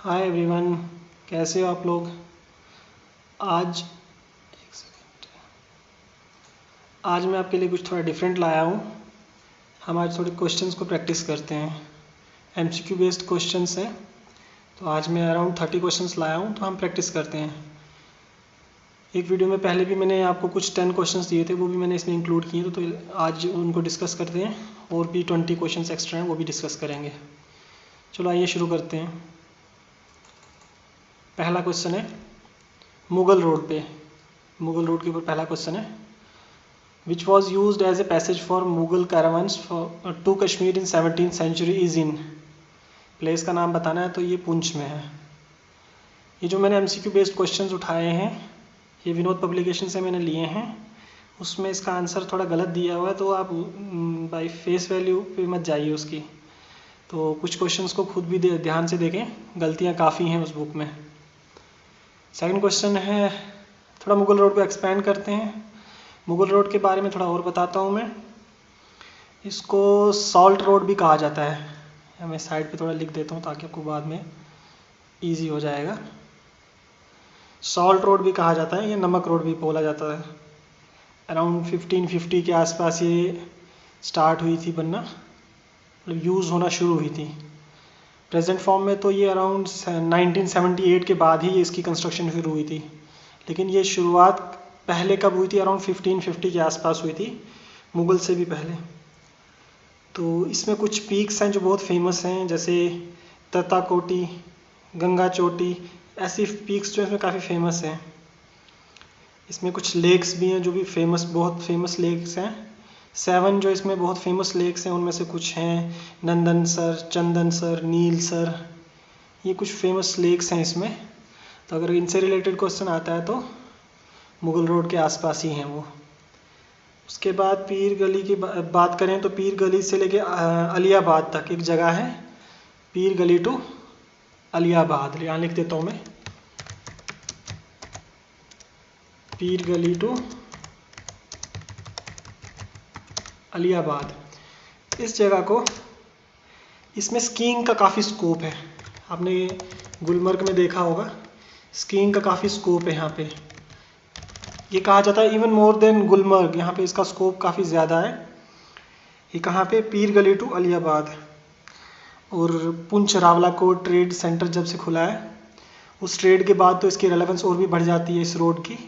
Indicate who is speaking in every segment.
Speaker 1: Hi everyone, कैसे हो आप लोग। आज एक सेकेंड, आज मैं आपके लिए कुछ थोड़ा डिफरेंट लाया हूँ। हम आज थोड़े क्वेश्चंस को प्रैक्टिस करते हैं। एमसीक्यू बेस्ड क्वेश्चंस हैं, तो आज मैं अराउंड 30 क्वेश्चंस लाया हूँ, तो हम प्रैक्टिस करते हैं। एक वीडियो में पहले भी मैंने आपको कुछ 10 क्वेश्चंस दिए थे, वो भी मैंने इसमें इंक्लूड किए, तो आज उनको डिस्कस करते हैं। और भी 20 क्वेश्चंस एक्स्ट्रा हैं, वो भी डिस्कस करेंगे। चलो आइए शुरू करते हैं। पहला क्वेश्चन है मुगल रोड के ऊपर पहला क्वेश्चन है। Which was used as a passage for Mughal caravans to Kashmir in 17th century is in। Place का नाम बताना है, तो ये पुंछ में है। ये जो मैंने एमसीक्यू बेस्ड क्वेश्चंस उठाए हैं, ये विनोद पब्लिकेशन से मैंने लिए हैं। उसमें इसका आंसर थोड़ा गलत दिया हुआ है, तो आप बाय फेस वैल्यू पे मत जाइए उसकी। तो कुछ क्वेश्चंस को खुद भी ध्यान से देखें, गलतियाँ काफ़ी हैं उस बुक में। सेकंड क्वेश्चन है, थोड़ा मुगल रोड को एक्सपेंड करते हैं। मुगल रोड के बारे में थोड़ा और बताता हूँ मैं। इसको सॉल्ट रोड भी कहा जाता है। मैं साइड पे थोड़ा लिख देता हूँ ताकि आपको बाद में इजी हो जाएगा। सॉल्ट रोड भी कहा जाता है, या नमक रोड भी बोला जाता है। अराउंड 1550 के आसपास ये स्टार्ट हुई थी बनना, मतलब यूज़ होना शुरू हुई थी। प्रेजेंट फॉर्म में तो ये अराउंड 1978 के बाद ही इसकी कंस्ट्रक्शन शुरू हुई थी, लेकिन ये शुरुआत पहले कब हुई थी, अराउंड 1550 के आसपास हुई थी, मुगल से भी पहले। तो इसमें कुछ पीक्स हैं जो बहुत फेमस हैं, जैसे तताकोटी, गंगा चोटी, ऐसी पीक्स जो इसमें काफ़ी फेमस हैं। इसमें कुछ लेक्स भी हैं जो भी बहुत फेमस लेक्स हैं। 7 जो इसमें बहुत फेमस लेक्स हैं, उनमें से कुछ हैं नंदनसर, चंदनसर, नीलसर। ये कुछ फेमस लेक्स हैं इसमें। तो अगर इनसे रिलेटेड क्वेश्चन आता है तो मुगल रोड के आसपास ही हैं वो। उसके बाद पीर गली की बात करें तो पीर गली से लेके अलियाबाद तक एक जगह है, पीर गली टू अलियाबाद। यहाँ लिख देता हूँ मैं, पीर गली टू अलियाबाद। इस जगह को, इसमें स्कीइंग का काफ़ी स्कोप है। आपने गुलमर्ग में देखा होगा, स्कीइंग का काफ़ी स्कोप है यहाँ पे। ये कहा जाता है इवन मोर देन गुलमर्ग, यहाँ पे इसका स्कोप काफ़ी ज़्यादा है। ये कहाँ पे, पीर गली टू अलियाबाद। और पुंछ रावलाकोट ट्रेड सेंटर जब से खुला है, उस ट्रेड के बाद तो इसकी रेलेवेंस और भी बढ़ जाती है इस रोड की।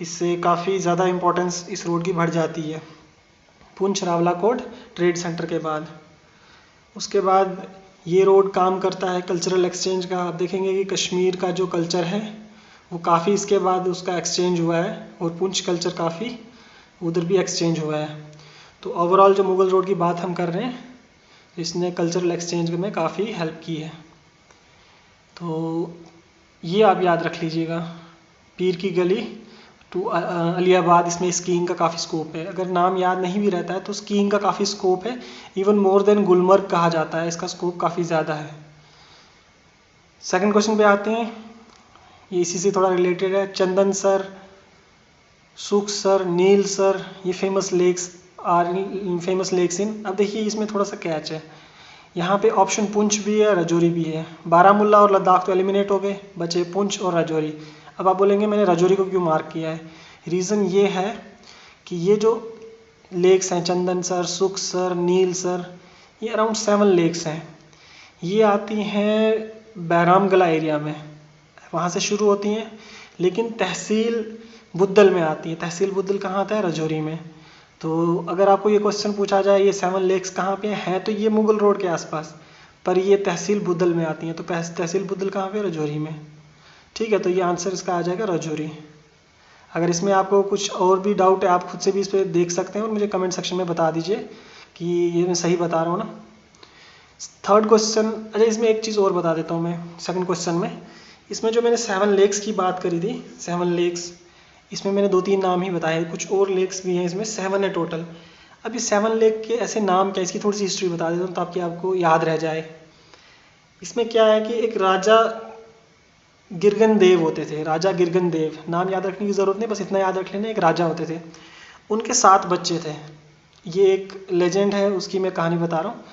Speaker 1: इससे काफ़ी ज़्यादा इम्पोर्टेंस इस रोड की बढ़ जाती है, पुंछ रावलाकोट ट्रेड सेंटर के बाद। उसके बाद ये रोड काम करता है कल्चरल एक्सचेंज का। आप देखेंगे कि कश्मीर का जो कल्चर है वो काफ़ी इसके बाद उसका एक्सचेंज हुआ है, और पुंछ कल्चर काफ़ी उधर भी एक्सचेंज हुआ है। तो ओवरऑल जो मुगल रोड की बात हम कर रहे हैं, इसने कल्चरल एक्सचेंज में काफ़ी हेल्प की है। तो ये आप याद रख लीजिएगा, पीर की गली टू अलियाबाद। इसमें स्कीइंग का काफ़ी स्कोप है। अगर नाम याद नहीं भी रहता है तो स्कीइंग का काफ़ी स्कोप है, इवन मोर देन गुलमर्ग कहा जाता है, इसका स्कोप काफ़ी ज़्यादा है। सेकंड क्वेश्चन पे आते हैं, ये इसी से थोड़ा रिलेटेड है। चंदनसर, सुखसर, नीलसर, ये फेमस लेक्स इन। अब देखिए इसमें थोड़ा सा कैच है, यहाँ पे ऑप्शन पुंछ भी है, राजौरी भी है। बारामूला और लद्दाख तो एलिमिनेट हो गए, बचे पुंछ और राजौरी। अब आप बोलेंगे मैंने राजौरी को क्यों मार्क किया है। रीज़न ये है कि ये जो लेक्स हैं, चंदनसर, सुखसर, नीलसर, ये अराउंड 7 लेक्स हैं। ये आती हैं बैरामगला एरिया में, वहाँ से शुरू होती हैं, लेकिन तहसील बुद्धल में आती है। तहसील बुद्धल कहाँ आता है, राजौरी में। तो अगर आपको ये क्वेश्चन पूछा जाए ये 7 लेक्स कहाँ पे हैं, तो ये मुगल रोड के आसपास, पर ये तहसील बुद्धल में आती हैं। तो तहसील बुद्धल कहाँ पे, राजौरी में। ठीक है, तो ये आंसर इसका आ जाएगा राजौरी। अगर इसमें आपको कुछ और भी डाउट है, आप खुद से भी इस पर देख सकते हैं और मुझे कमेंट सेक्शन में बता दीजिए कि ये मैं सही बता रहा हूँ ना। थर्ड क्वेश्चन, अच्छा इसमें एक चीज़ और बता देता हूँ मैं। सेकंड क्वेश्चन में, इसमें जो मैंने 7 लेक्स की बात करी थी, 7 लेक्स, इसमें मैंने 2-3 नाम ही बताए, कुछ और लेक्स भी हैं, इसमें 7 है टोटल। अब ये 7 लेक के ऐसे नाम क्या, इसकी थोड़ी सी हिस्ट्री बता देता हूँ ताकि आपको याद रह जाए। इसमें क्या है कि एक राजा गिरगन देव होते थे, राजा गिरगन देव। नाम याद रखने की ज़रूरत नहीं, बस इतना याद रख लेना, एक राजा होते थे, उनके 7 बच्चे थे। ये एक लेजेंड है, उसकी मैं कहानी बता रहा हूँ।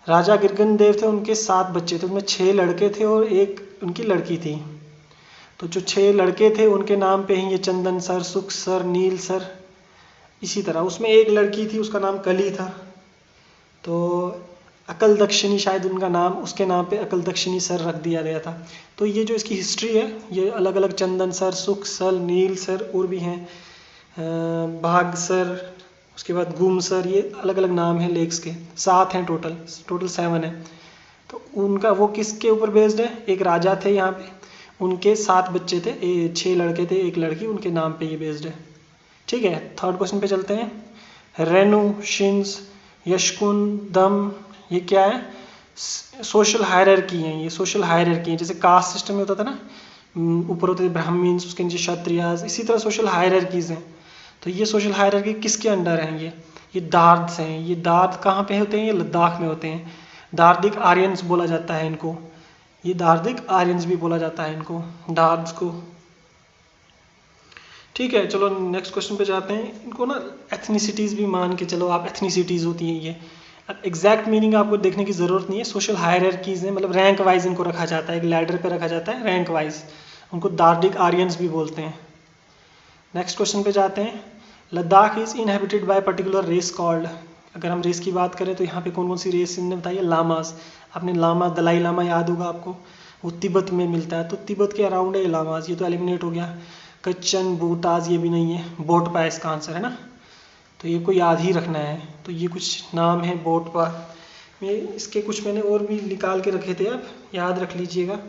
Speaker 1: राजा गिरगन देव थे, उनके 7 बच्चे थे, उसमें 6 लड़के थे और एक उनकी लड़की थी। तो जो 6 लड़के थे उनके नाम पे ही ये चंदन सर, सुख सर, नील सर। इसी तरह उसमें एक लड़की थी, उसका नाम कली था, तो अकल दक्षिणी शायद उनका नाम, उसके नाम पे अकल दक्षिणी सर रख दिया गया था। तो ये जो इसकी हिस्ट्री है, ये अलग अलग चंदन सर, सुख सर, नील सर और भी हैं, भाग सर, उसके बाद गुम सर, ये अलग अलग नाम हैं लेक्स के। 7 हैं टोटल 7 है। तो उनका वो किसके ऊपर बेस्ड है? एक राजा थे यहाँ पे, उनके 7 बच्चे थे, 6 लड़के थे, एक लड़की, उनके नाम पे ये बेस्ड है। ठीक है, थर्ड क्वेश्चन पे चलते हैं। रेनु, शिंस, यशकुन, दम, ये क्या है? सोशल हायरार्की है। ये सोशल हायरार्की है, जैसे कास्ट सिस्टम में होता था ना, ऊपर होते थे ब्राह्मण्स, उसके नीचे क्षत्रियास, इसी तरह सोशल हायरार्कीज हैं। तो ये सोशल हायरार्की किसके अंडर हैं? ये दार्द्स हैं। ये दार्द कहाँ पे होते हैं? ये लद्दाख में होते हैं। दार्दिक आर्यंस बोला जाता है इनको। ये दार्दिक आर्यंस भी बोला जाता है इनको, दार्द्स को। ठीक है, चलो नेक्स्ट क्वेश्चन पे जाते हैं। इनको ना एथनिसिटीज़ भी मान के चलो आप, एथनिसिटीज़ होती हैं ये। अब एग्जैक्ट मीनिंग आपको देखने की ज़रूरत नहीं है, सोशल हायरार्कीज़ हैं, मतलब रैंक वाइज इनको रखा जाता है, एक लैडर पे रखा जाता है रैंक वाइज। उनको दार्दिक आर्यंस भी बोलते हैं। नेक्स्ट क्वेश्चन पे जाते हैं। Ladakh is inhabited by particular race called. अगर हम रेस की बात करें तो यहाँ पे कौन कौन सी रेस इनने बताई है? लामास। आपने लामा, दलाई लामा याद होगा आपको, वो तिब्बत में मिलता है, तो तिब्बत के अराउंड है ये लामास। ये तो एलिमिनेट हो गया। कच्चन, बूटाज, ये भी नहीं है। बोटपा इसका आंसर है ना, तो ये को याद ही रखना है। तो ये कुछ नाम है बोटपा में, इसके कुछ मैंने और भी निकाल के रखे थे, आप याद रख लीजिएगा।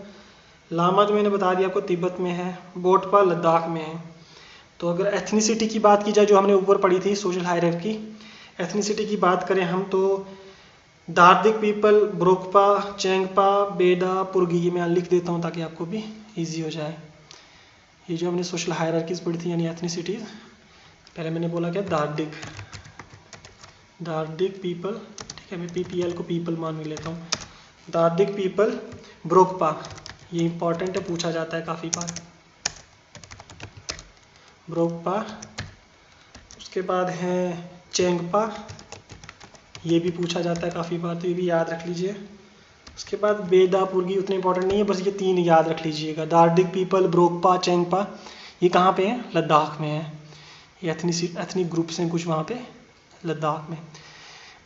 Speaker 1: लामा जो मैंने बता दिया आपको तिब्बत में है, बोटपा लद्दाख में है। तो अगर एथनिसिटी की बात की जाए, जो हमने ऊपर पढ़ी थी सोशल हायरार्की, एथनिसिटी की बात करें हम, तो दार्दिक पीपल, ब्रोकपा, चेंगपा, बेदा, पुर्गी, ये मैं लिख देता हूँ ताकि आपको भी ईजी हो जाए। ये जो हमने सोशल हायरार्कीज पढ़ी थी यानी एथनिसिटीज, पहले मैंने बोला क्या? दार्दिक पीपल। ठीक है, मैं PPL को पीपल मान भी लेता हूँ। दार्दिक पीपल, ब्रोकपा, ये इंपॉर्टेंट है, पूछा जाता है काफ़ी बार। ब्रोकपा, उसके बाद है चेंगपा, ये भी पूछा जाता है काफ़ी बार, तो ये भी याद रख लीजिए। उसके बाद बेदा, पुर्गी उतने इंपॉर्टेंट नहीं है, बस ये 3 याद रख लीजिएगा। दार्दिक पीपल, ब्रोकपा, चेंगपा, ये कहाँ पे है? लद्दाख में है। ये एथनिक ग्रुप्स हैं कुछ वहाँ पे लद्दाख में।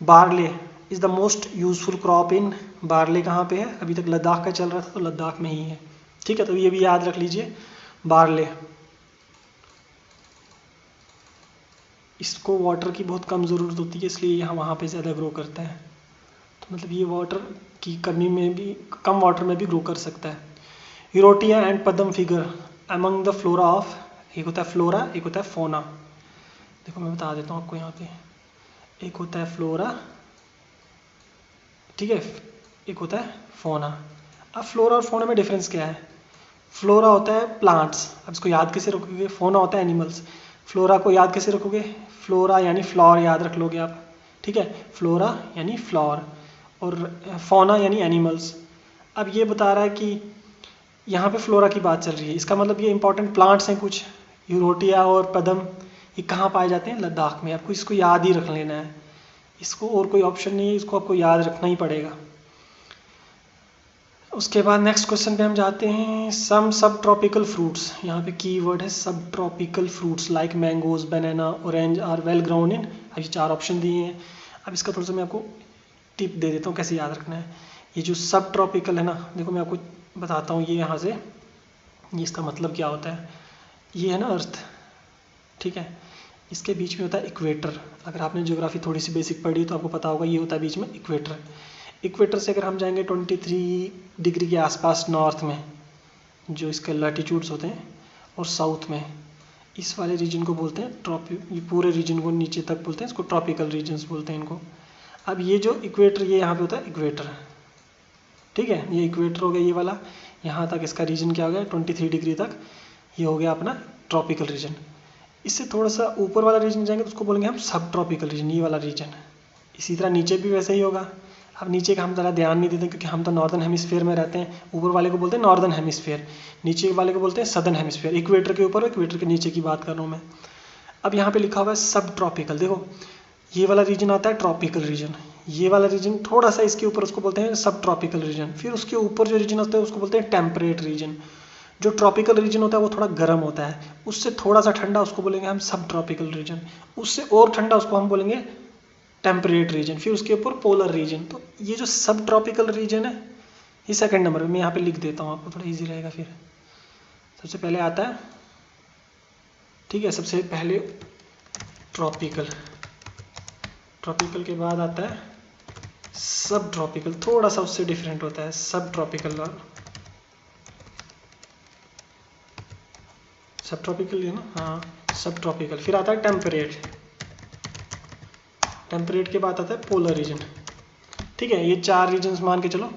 Speaker 1: Barley is the most useful crop in. Barley कहाँ पे है? अभी तक लद्दाख का चल रहा था तो लद्दाख में ही है। ठीक है, तो ये भी याद रख लीजिए, बार्ले। इसको वाटर की बहुत कम ज़रूरत होती है, इसलिए यहाँ वहाँ पे ज़्यादा ग्रो करता है। तो मतलब ये वाटर की कमी में भी, कम वाटर में भी ग्रो कर सकता है। यूरोटिया एंड पद्म figure among the flora of. एक होता है फ्लोरा, एक होता है फोना। देखो मैं बता देता हूँ आपको यहाँ पे, एक होता है फ्लोरा, ठीक है, एक होता है फोना। अब फ्लोरा और फोना में डिफरेंस क्या है? फ्लोरा होता है प्लांट्स, अब इसको याद कैसे रखोगे? फोना होता है एनिमल्स। फ्लोरा को याद कैसे रखोगे? फ्लोरा यानी फ्लावर याद रख लोगे आप, ठीक है, फ्लोरा यानी फ्लावर, और फोना यानी एनिमल्स। अब ये बता रहा है कि यहाँ पे फ्लोरा की बात चल रही है, इसका मतलब ये इंपॉर्टेंट प्लांट्स हैं कुछ, यूरोटिया और पद्म, ये कहाँ पाए जाते हैं? लद्दाख में। आपको इसको याद ही रख लेना है, इसको और कोई ऑप्शन नहीं है, इसको आपको याद रखना ही पड़ेगा। उसके बाद नेक्स्ट क्वेश्चन पे हम जाते हैं। सम सब ट्रॉपिकल फ्रूट्स, यहाँ पे की वर्ड है सब tropical fruits like mangoes, banana, orange are well ground in. अब ये 4 ऑप्शन दिए हैं। अब इसका थोड़ा सा मैं आपको टिप दे देता हूँ कैसे याद रखना है। ये जो सब ट्रॉपिकल है ना, देखो मैं आपको बताता हूँ, ये यहाँ से, ये इसका मतलब क्या होता है। ये है ना अर्थ, ठीक है, इसके बीच में होता है इक्वेटर। अगर आपने ज्योग्राफी थोड़ी सी बेसिक पढ़ी तो आपको पता होगा, ये होता है बीच में इक्वेटर। इक्वेटर से अगर हम जाएंगे 23 डिग्री के आसपास नॉर्थ में, जो इसके लैटिट्यूड्स होते हैं, और साउथ में, इस वाले रीजन को बोलते हैं ट्रॉपिक। ये पूरे रीजन को नीचे तक बोलते हैं इसको ट्रॉपिकल रीजन्स बोलते हैं इनको। अब ये जो इक्वेटर, ये यहाँ पे होता है इक्वेटर, ठीक है, ये इक्वेटर हो गया ये वाला, यहाँ तक इसका रीजन क्या हो गया 23 डिग्री तक, ये हो गया अपना ट्रॉपिकल रीजन। इससे थोड़ा सा ऊपर वाला रीजन जाएंगे तो उसको बोलेंगे हम सब ट्रॉपिकल रीजन, ये वाला रीजन। इसी तरह नीचे भी वैसे ही होगा। अब नीचे का हम ज़रा ध्यान नहीं देते क्योंकि हम तो नॉर्दर्न हेमिस्फीयर में रहते हैं। ऊपर वाले को बोलते हैं नॉर्दर्न हेमिस्फीयर, नीचे वाले को बोलते हैं सदर्न हेमिस्फीयर। इक्वेटर के ऊपर और इक्वेटर के नीचे की बात कर रहा हूँ मैं। अब यहाँ पे लिखा हुआ है सब ट्रॉपिकल, देखो ये वाला रीजन आता है ट्रॉपिकल रीजन, ये वाला रीजन थोड़ा सा इसके ऊपर, उसको बोलते हैं सब ट्रॉपिकल रीजन। फिर उसके ऊपर जो रीजन होता है उसको बोलते हैं टेम्परेट रीजन। जो ट्रॉपिकल रीजन होता है वो थोड़ा गर्म होता है, उससे थोड़ा सा ठंडा उसको बोलेंगे हम सब ट्रॉपिकल रीजन, उससे और ठंडा उसको हम बोलेंगे टेम्परेट रीजन। फिर उसके ऊपर पोलर रीजन। तो ये जो सब ट्रॉपिकल रीजन है ये सेकंड नंबर में, मैं यहाँ पे लिख देता हूँ आपको, थोड़ा इजी रहेगा। फिर सबसे पहले आता है, ठीक है, सबसे पहले ट्रॉपिकल, ट्रॉपिकल के बाद आता है सब ट्रॉपिकल, थोड़ा सा उससे डिफरेंट होता है सब ट्रॉपिकल वाला, सब ट्रॉपिकल है ना, हाँ सब ट्रॉपिकल। फिर आता है टेम्परेट, टेम्परेट के बाद आता है पोलर रीजन। ठीक है, ये 4 रीजन मान के चलो।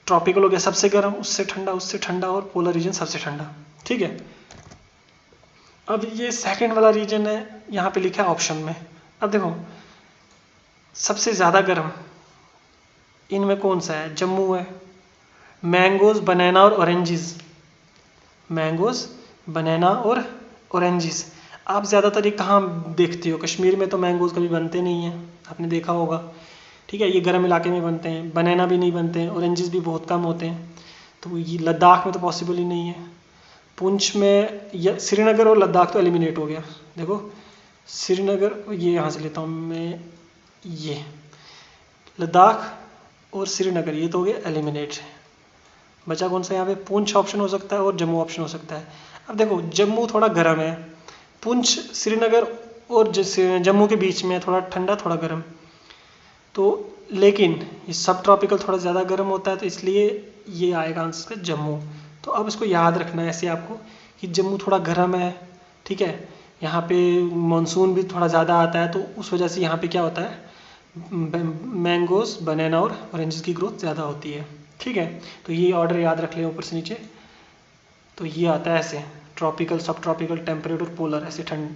Speaker 1: ट्रॉपिकल हो गया सबसे गर्म, उससे ठंडा, उससे ठंडा, और पोलर रीजन सबसे ठंडा। ठीक है, अब ये सेकंड वाला रीजन है, यहाँ पे लिखा है ऑप्शन में। अब देखो सबसे ज़्यादा गर्म इनमें कौन सा है? जम्मू है। मैंगोज, बनाना और ऑरेंजेस, मैंगोज, बनाना और ऑरेंजेस। आप ज़्यादातर ये कहाँ देखते हो? कश्मीर में तो मैंगोज कभी बनते नहीं हैं, आपने देखा होगा। ठीक है, ये गर्म इलाके में बनते हैं। बनाना भी नहीं बनते हैं, ऑरेंजेस भी बहुत कम होते हैं। तो ये लद्दाख में तो पॉसिबल ही नहीं है। पुंछ में या श्रीनगर और लद्दाख तो एलिमिनेट हो गया। देखो श्रीनगर, ये यहाँ से लेता हूँ मैं, ये लद्दाख और श्रीनगर ये तो हो गए एलिमिनेट। बचा कौन सा यहाँ पे? पुंछ ऑप्शन हो सकता है और जम्मू ऑप्शन हो सकता है। अब देखो जम्मू थोड़ा गर्म है, पुंछ श्रीनगर और जम्मू के बीच में थोड़ा ठंडा थोड़ा गर्म। तो लेकिन ये सब ट्रॉपिकल थोड़ा ज़्यादा गर्म होता है, तो इसलिए ये आएगा आंसर जम्मू। तो अब इसको याद रखना है ऐसे आपको कि जम्मू थोड़ा गर्म है। ठीक है, यहाँ पे मानसून भी थोड़ा ज़्यादा आता है, तो उस वजह से यहाँ पे क्या होता है, मैंगोज, बनाना और ऑरेंजेस की ग्रोथ ज़्यादा होती है। ठीक है, तो ये ऑर्डर याद रख लें ऊपर से नीचे। तो ये आता है ऐसे, ट्रॉपिकल, सब ट्रॉपिकल, टेम्परेट और पोलर, ऐसे ठंड।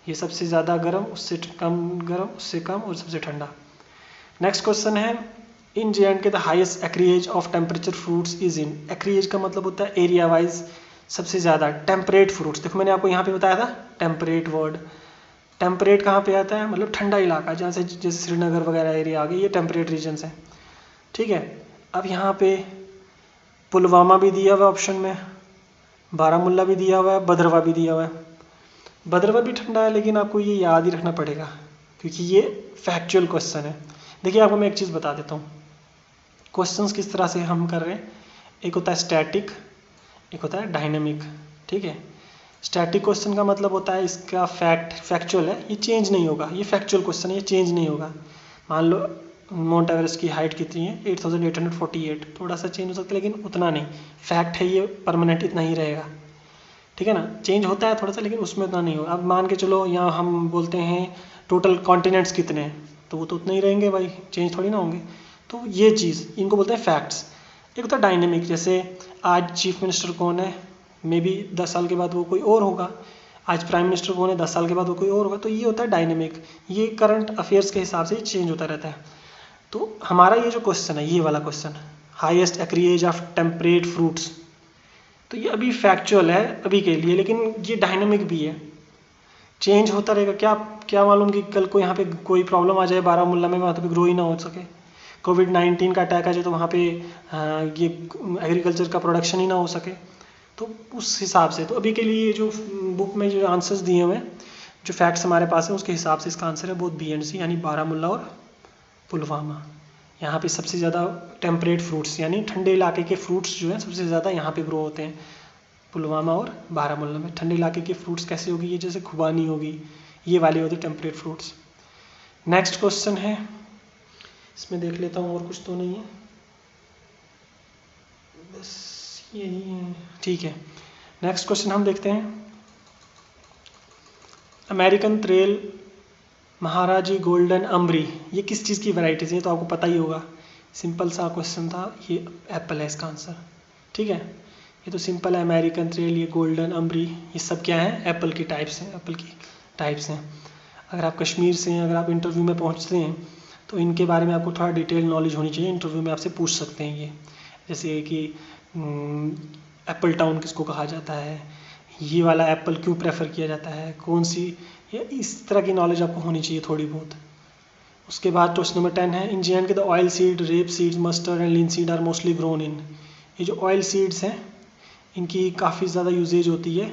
Speaker 1: ये सबसे ज़्यादा गर्म, उससे कम गर्म, उससे कम और सबसे ठंडा। नेक्स्ट क्वेश्चन है, in J&K the highest acreage of temperature fruits is in. Acreage का मतलब होता है एरिया वाइज सबसे ज़्यादा टेम्परेट फ्रूट्स। देखो मैंने आपको यहाँ पे बताया था टेम्परेट वर्ड। टेम्परेट कहाँ पे आता है? मतलब ठंडा इलाका, जहाँ से जैसे श्रीनगर वगैरह एरिया आ गई, ये टेम्परेट रीजन्स हैं। ठीक है, अब यहाँ पे पुलवामा भी दिया हुआ है ऑप्शन में, बारामूला भी दिया हुआ है, भद्रवा भी दिया हुआ है। भद्रवा भी ठंडा है, लेकिन आपको ये याद ही रखना पड़ेगा क्योंकि ये फैक्चुअल क्वेश्चन है। देखिए आपको मैं एक चीज़ बता देता हूँ, क्वेश्चंस किस तरह से हम कर रहे हैं। एक होता है स्टैटिक, एक होता है डायनेमिक। ठीक है, स्टैटिक क्वेश्चन का मतलब होता है इसका फैक्चुअल है, ये चेंज नहीं होगा, ये फैक्चुअल क्वेश्चन है, ये चेंज नहीं होगा। मान लो माउंट एवरेस्ट की हाइट कितनी है? 8848। थोड़ा सा चेंज हो सकता है लेकिन उतना नहीं। फैक्ट है ये, परमानेंट इतना ही रहेगा। ठीक है ना, चेंज होता है थोड़ा सा लेकिन उसमें उतना नहीं होगा। अब मान के चलो यहाँ हम बोलते हैं टोटल कॉन्टिनेंट्स कितने हैं, तो वो तो उतने ही रहेंगे भाई, चेंज थोड़ी ना होंगे। तो ये चीज़ इनको बोलते हैं फैक्ट्स। एक होता है डायनेमिक, जैसे आज चीफ मिनिस्टर कौन है, मे बी 10 साल के बाद वो कोई और होगा। आज प्राइम मिनिस्टर कौन है, 10 साल के बाद वो कोई और होगा। तो ये होता है डायनेमिक, ये करंट अफेयर्स के हिसाब से चेंज होता रहता है। तो हमारा ये जो क्वेश्चन है, ये वाला question, highest acreage of temperate fruits, तो ये अभी फैक्चुअल है अभी के लिए, लेकिन ये डायनेमिक भी है, चेंज होता रहेगा। क्या क्या मालूम कि कल को यहाँ पे कोई प्रॉब्लम आ जाए बारामूला में, वहाँ पे ग्रो ही ना हो सके, कोविड-19 का अटैक आ जाए तो वहाँ पे ये एग्रीकल्चर का प्रोडक्शन ही ना हो सके। तो उस हिसाब से तो अभी के लिए जो बुक में जो आंसर्स दिए हुए हैं, जो फैक्ट्स हमारे पास हैं, उसके हिसाब से इसका आंसर है बोथ बी एंड सी, यानी बारामूला और पुलवामा। यहाँ पे सबसे ज़्यादा टेम्परेट फ्रूट्स यानी ठंडे इलाके के फ्रूट्स जो हैं सबसे ज़्यादा यहाँ पे ग्रो होते हैं, पुलवामा और बारामूला में। ठंडे इलाके की फ्रूट्स कैसे होगी? ये जैसे खुबानी होगी, ये वाली होती टेम्परेट फ्रूट्स। नेक्स्ट क्वेश्चन है, इसमें देख लेता हूँ और कुछ तो नहीं है, बस यही है। ठीक है, नेक्स्ट क्वेश्चन हम देखते हैं, अमेरिकन ट्रेल, महाराजी, गोल्डन, अम्बरी, ये किस चीज़ की वैरायटीज़ है? ये तो आपको पता ही होगा, सिंपल सा क्वेश्चन था। ये एप्पल है इसका आंसर। ठीक है, ये तो सिंपल है, अमेरिकन ट्रेल, ये गोल्डन, अम्बरी, ये सब क्या है? एप्पल की टाइप्स हैं, एप्पल की टाइप्स हैं। अगर आप कश्मीर से हैं, अगर आप इंटरव्यू में पहुंचते हैं तो इनके बारे में आपको थोड़ा डिटेल नॉलेज होनी चाहिए, इंटरव्यू में आपसे पूछ सकते हैं ये, जैसे कि एप्पल टाउन किसको कहा जाता है, ये वाला एप्पल क्यों प्रेफर किया जाता है, कौन सी, ये इस तरह की नॉलेज आपको होनी चाहिए थोड़ी बहुत। उसके बाद क्वेश्चन नंबर 10 है, in J and K the oil seed, rape seeds, mustard and linseed are mostly grown in. ये जो ऑयल सीड्स हैं इनकी काफ़ी ज़्यादा यूजेज होती है।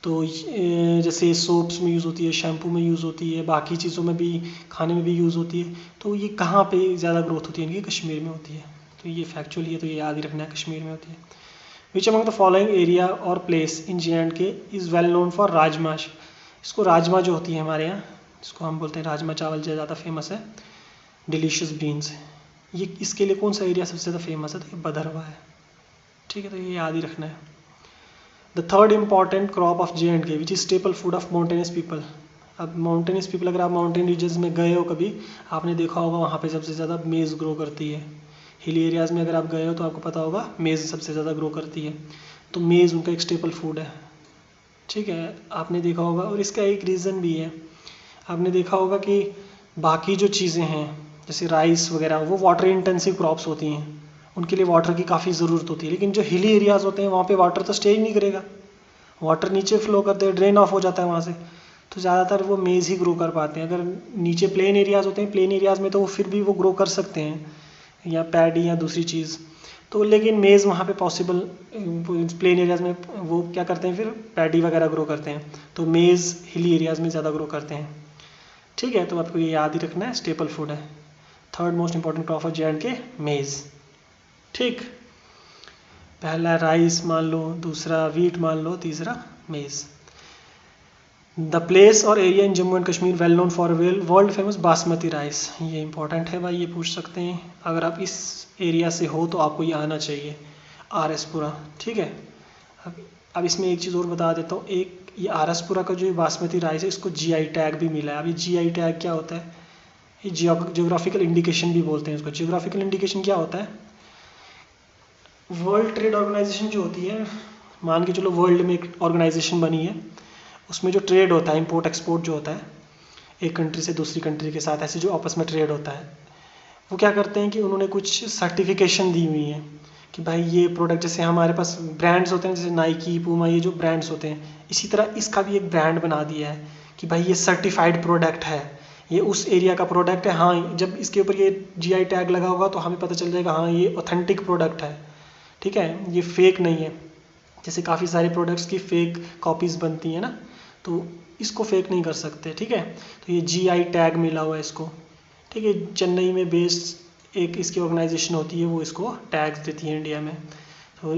Speaker 1: तो जैसे सोप्स में यूज़ होती है, शैम्पू में यूज़ होती है, बाकी चीज़ों में भी, खाने में भी यूज़ होती है। तो ये कहाँ पे ज़्यादा ग्रोथ होती है इनकी? कश्मीर में होती है। तो ये फैक्चुअल है, तो ये याद ही रखना है, कश्मीर में होती है। Which among the following area और place in J and K is well known for rajma. इसको राजमा जो होती है हमारे यहाँ, इसको हम बोलते हैं राजमा चावल, ज़्यादा फेमस है, डिलीशियस बीन्स। ये इसके लिए कौन सा एरिया सबसे ज़्यादा फेमस है? तो ये भदरवा है। ठीक है, तो ये याद ही रखना है। The third important crop of J&K which is staple food of mountainous people. अब माउंटेनियस पीपल, अगर आप माउंटेन रीजन्स में गए हो कभी, आपने देखा होगा वहाँ पे सबसे ज़्यादा मेज़ ग्रो करती है। हिली एरियाज़ में अगर आप गए हो तो आपको पता होगा मेज़ सबसे ज़्यादा ग्रो करती है। तो मेज़ उनका एक स्टेपल फूड है। ठीक है, आपने देखा होगा। और इसका एक रीज़न भी है, आपने देखा होगा कि बाकी जो चीज़ें हैं जैसे राइस वगैरह, वो वाटर इंटेंसिव क्रॉप्स होती हैं, उनके लिए वाटर की काफ़ी ज़रूरत होती है। लेकिन जो हिली एरियाज़ होते हैं वहाँ पे वाटर तो स्टे ही नहीं करेगा, वाटर नीचे फ्लो करते हैं, ड्रेन ऑफ हो जाता है वहाँ से। तो ज़्यादातर वो मेज़ ही ग्रो कर पाते हैं। अगर नीचे प्लेन एरियाज़ होते हैं, प्लेन एरियाज़ में तो वो फिर भी वो ग्रो कर सकते हैं, या पैडी या दूसरी चीज़। तो लेकिन मेज़ वहाँ पे पॉसिबल, प्लेन एरियाज़ में वो क्या करते हैं, फिर पैडी वगैरह ग्रो करते हैं। तो मेज़ हिली एरियाज़ में ज़्यादा ग्रो करते हैं। ठीक है, तो आपको ये याद ही रखना है, स्टेपल फूड है। Third most important crop of J&K मेज़। ठीक, पहला राइस मान लो, दूसरा वीट मान लो, तीसरा मेज़। द प्लेस और area in Jammu and Kashmir well known for world famous basmati rice. ये इंपॉर्टेंट है भाई, ये पूछ सकते हैं। अगर आप इस एरिया से हो तो आपको ये आना चाहिए, आरएसपुरा। ठीक है, अब इसमें एक चीज़ और बता देता हूँ। एक ये आरएसपुरा का जो बासमती राइस है, इसको जीआई टैग भी मिला है। अभी जीआई टैग क्या होता है? ये जियोग्राफिकल इंडिकेशन भी बोलते हैं इसको। जियोग्राफिकल इंडिकेशन क्या होता है? वर्ल्ड ट्रेड ऑर्गेनाइजेशन जो होती है, मान के चलो वर्ल्ड में एक ऑर्गेनाइजेशन बनी है, उसमें जो ट्रेड होता है, इंपोर्ट एक्सपोर्ट जो होता है एक कंट्री से दूसरी कंट्री के साथ, ऐसे जो आपस में ट्रेड होता है, वो क्या करते हैं कि उन्होंने कुछ सर्टिफिकेशन दी हुई है कि भाई ये प्रोडक्ट, जैसे हमारे पास ब्रांड्स होते हैं जैसे नाइकी, पूमा, ये जो ब्रांड्स होते हैं, इसी तरह इसका भी एक ब्रांड बना दिया है कि भाई ये सर्टिफाइड प्रोडक्ट है, ये उस एरिया का प्रोडक्ट है। हाँ, जब इसके ऊपर ये जीआई टैग लगा होगा तो हमें पता चल जाएगा हाँ ये ऑथेंटिक प्रोडक्ट है। ठीक है, ये फेक नहीं है। जैसे काफ़ी सारे प्रोडक्ट्स की फेक कॉपीज़ बनती हैं ना, तो इसको फेक नहीं कर सकते। ठीक है, तो ये जीआई टैग मिला हुआ है इसको। ठीक है, चेन्नई में बेस्ड एक इसकी ऑर्गेनाइजेशन होती है, वो इसको टैग्स देती है इंडिया में। तो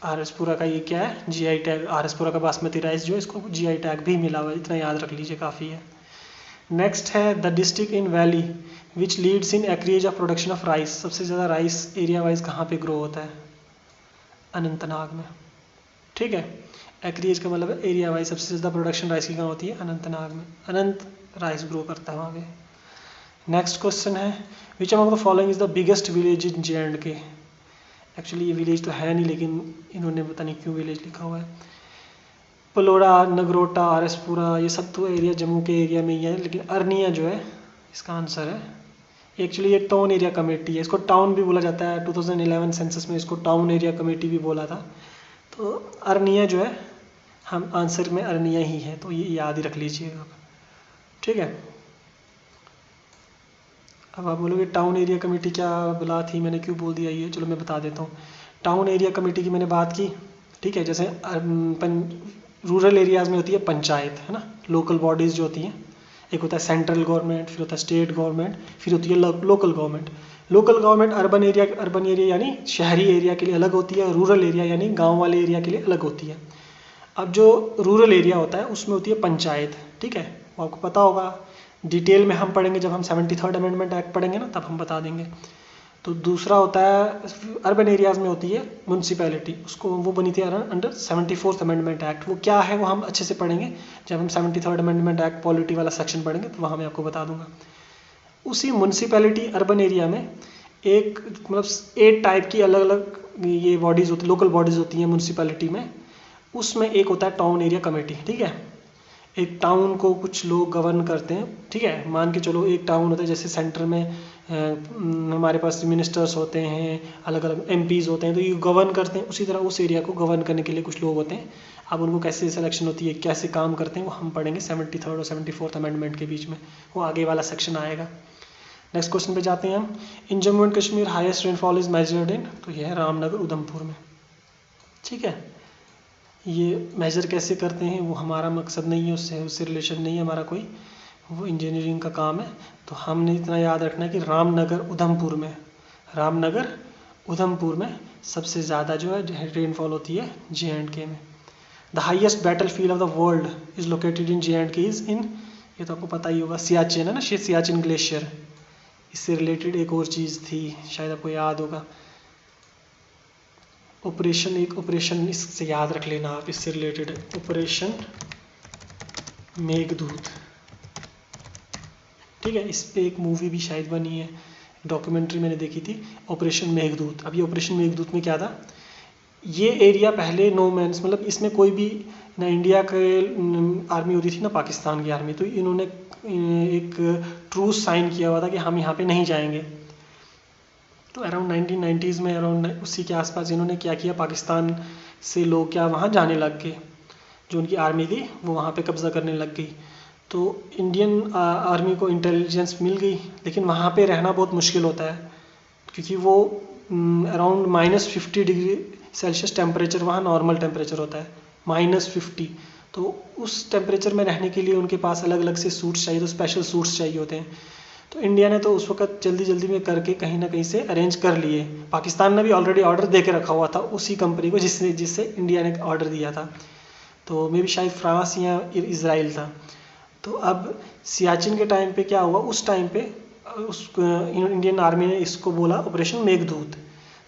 Speaker 1: आरएसपुरा का ये क्या है, जीआई टैग। आरएसपुरा का बासमती राइस जो है, इसको जीआई टैग भी मिला हुआ है, इतना याद रख लीजिए, काफ़ी है। नेक्स्ट है the district in valley which leads in acreage of production of rice. सबसे ज़्यादा राइस एरिया वाइज कहाँ पे ग्रो होता है? अनंतनाग में। ठीक है, एक्रिएज का मतलब एरिया वाइज सबसे ज़्यादा प्रोडक्शन राइस की कहाँ होती है? अनंतनाग में। अनंत राइस ग्रो करता है वहाँ पे। नेक्स्ट क्वेश्चन है which among the following is the biggest village in J&K. Actually ये विलेज तो है नहीं, लेकिन इन्होंने पता नहीं क्यों विलेज लिखा हुआ है। पलोड़ा, नगरोटा, आरएसपुरा, ये सब तो एरिया जम्मू के एरिया में ही है, लेकिन अरनिया जो है इसका आंसर है। एक्चुअली ये टाउन एरिया कमेटी है, इसको टाउन भी बोला जाता है। 2011 सेंसस में इसको टाउन एरिया कमेटी भी बोला था। तो अरनिया जो है, हम आंसर में अरनिया ही है, तो ये याद ही रख लीजिएगा। ठीक है, अब आप बोलोगे टाउन एरिया कमेटी क्या बुला थी, मैंने क्यों बोल दिया ये? चलो मैं बता देता हूँ। टाउन एरिया कमेटी की मैंने बात की। ठीक है, जैसे रूरल एरियाज़ में होती है पंचायत, है ना, लोकल बॉडीज़ जो होती हैं। एक होता है सेंट्रल गवर्नमेंट, फिर होता है स्टेट गवर्नमेंट, फिर होती है local government. Local government urban area यानी शहरी एरिया के लिए अलग होती है, रूरल एरिया यानी गाँव वाले एरिया के लिए अलग होती है। अब जो रूरल एरिया होता है उसमें होती है पंचायत। ठीक है, वो आपको पता होगा, डिटेल में हम पढ़ेंगे जब हम 73rd अमेंडमेंट एक्ट पढ़ेंगे ना, तब हम बता देंगे। तो दूसरा होता है अर्बन एरियाज़ में होती है म्यूनसिपैलिटी, उसको वो बनी थी अंडर 74th अमेंडमेंट एक्ट। वो क्या है वो हम अच्छे से पढ़ेंगे जब हम 73rd अमेंडमेंट एक्ट पॉलिटी वाला सेक्शन पढ़ेंगे, तो वहाँ मैं आपको बता दूंगा। उसी म्यूनसिपैलिटी अर्बन एरिया में एक मतलब 8 टाइप की अलग अलग ये बॉडीज़ होती, लोकल बॉडीज़ होती हैं म्यूनसिपैलिटी में। उसमें एक होता है टाउन एरिया कमेटी। ठीक है, एक टाउन को कुछ लोग गवर्न करते हैं। ठीक है, मान के चलो एक टाउन होता है, जैसे सेंटर में हमारे पास मिनिस्टर्स होते हैं, अलग अलग एमपीज़ होते हैं, तो ये गवर्न करते हैं। उसी तरह उस एरिया को गवर्न करने के लिए कुछ लोग होते हैं। अब उनको कैसे सिलेक्शन होती है, कैसे काम करते हैं, वो हम पढ़ेंगे 73rd और 74th अमेंडमेंट के बीच में, वो आगे वाला सेक्शन आएगा। नेक्स्ट क्वेश्चन पे जाते हैं हम। In Jammu and Kashmir highest rainfall is measured in, तो ये है रामनगर उधमपुर में। ठीक है, ये मेजर कैसे करते हैं वो हमारा मकसद नहीं है, उससे रिलेशन नहीं है हमारा कोई, वो इंजीनियरिंग का काम है। तो हमने इतना याद रखना है कि रामनगर उधमपुर में, रामनगर उधमपुर में सबसे ज़्यादा जो है रेनफॉल होती है J&K में। The highest battle field of the world is located in J&K is in, ये तो आपको पता ही होगा, सियाचिन है ना, सियाचिन ग्लेशियर। इससे रिलेटेड एक और चीज़ थी, शायद आपको याद होगा, ऑपरेशन, एक ऑपरेशन इससे याद रख लेना आप, इससे रिलेटेड ऑपरेशन मेघदूत। ठीक है, इस पे एक मूवी भी शायद बनी है, डॉक्यूमेंट्री मैंने देखी थी, ऑपरेशन मेघदूत। अब ये ऑपरेशन मेघदूत में क्या था, ये एरिया पहले नो मैंस, मतलब इसमें कोई भी ना इंडिया के आर्मी होती थी ना पाकिस्तान की आर्मी, तो इन्होंने एक ट्रूस साइन किया हुआ था कि हम यहाँ पे नहीं जाएंगे। तो अराउंड 1990s में, अराउंड उसी के आसपास इन्होंने क्या किया, पाकिस्तान से लोग क्या वहाँ जाने लग गए, जो उनकी आर्मी थी वो वहाँ पे कब्ज़ा करने लग गई। तो इंडियन आर्मी को इंटेलिजेंस मिल गई, लेकिन वहाँ पे रहना बहुत मुश्किल होता है, क्योंकि वो अराउंड -50 डिग्री सेल्सियस टेम्परेचर वहाँ नॉर्मल टेम्परेचर होता है, -50। तो उस टेम्परेचर में रहने के लिए उनके पास अलग अलग से सूट्स चाहिए, तो स्पेशल सूट्स चाहिए होते हैं। तो इंडिया ने तो उस वक्त जल्दी जल्दी में करके कहीं ना कहीं से अरेंज कर लिए। पाकिस्तान ने भी ऑलरेडी ऑर्डर दे के रखा हुआ था उसी कंपनी को जिससे इंडिया ने ऑर्डर दिया था, तो मे भी शायद फ्रांस या इजराइल था। तो अब सियाचिन के टाइम पे क्या हुआ, उस टाइम पे उस इंडियन आर्मी ने इसको बोला ऑपरेशन मेघदूत।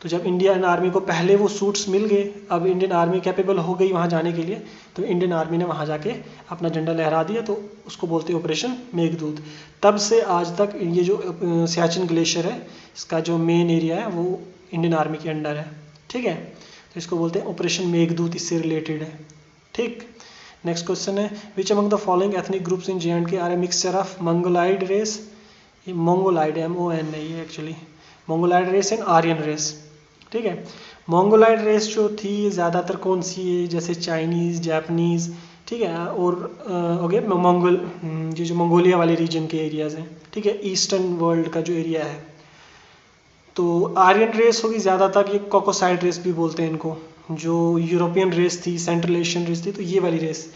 Speaker 1: तो जब इंडियन आर्मी को पहले वो सूट्स मिल गए, अब इंडियन आर्मी कैपेबल हो गई वहाँ जाने के लिए, तो इंडियन आर्मी ने वहाँ जाके अपना झंडा लहरा दिया, तो उसको बोलते हैं ऑपरेशन मेघदूत। तब से आज तक ये जो सियाचिन ग्लेशियर है, इसका जो मेन एरिया है वो इंडियन आर्मी के अंडर है। ठीक है, तो इसको बोलते हैं ऑपरेशन मेघदूत, इससे रिलेटेड है। ठीक, नेक्स्ट क्वेश्चन है, which among the following ethnic groups in J&K are a mixture of mongoloid race, ये मंगोलाइड MON नहीं है actually, mongoloid race and Aryan race. ठीक है, मंगोलाइड रेस जो थी ज़्यादातर कौन सी है, जैसे चाइनीज़, जापानीज़, ठीक है, और ओके मंगोल, जो मंगोलिया वाले रीजन के एरियाज़ हैं, ठीक है, ईस्टर्न वर्ल्ड का जो एरिया है। तो आर्यन रेस होगी ज़्यादातर, ये कोकोसाइड रेस भी बोलते हैं इनको, जो यूरोपियन रेस थी, सेंट्रल एशियन रेस थी, तो ये वाली रेस,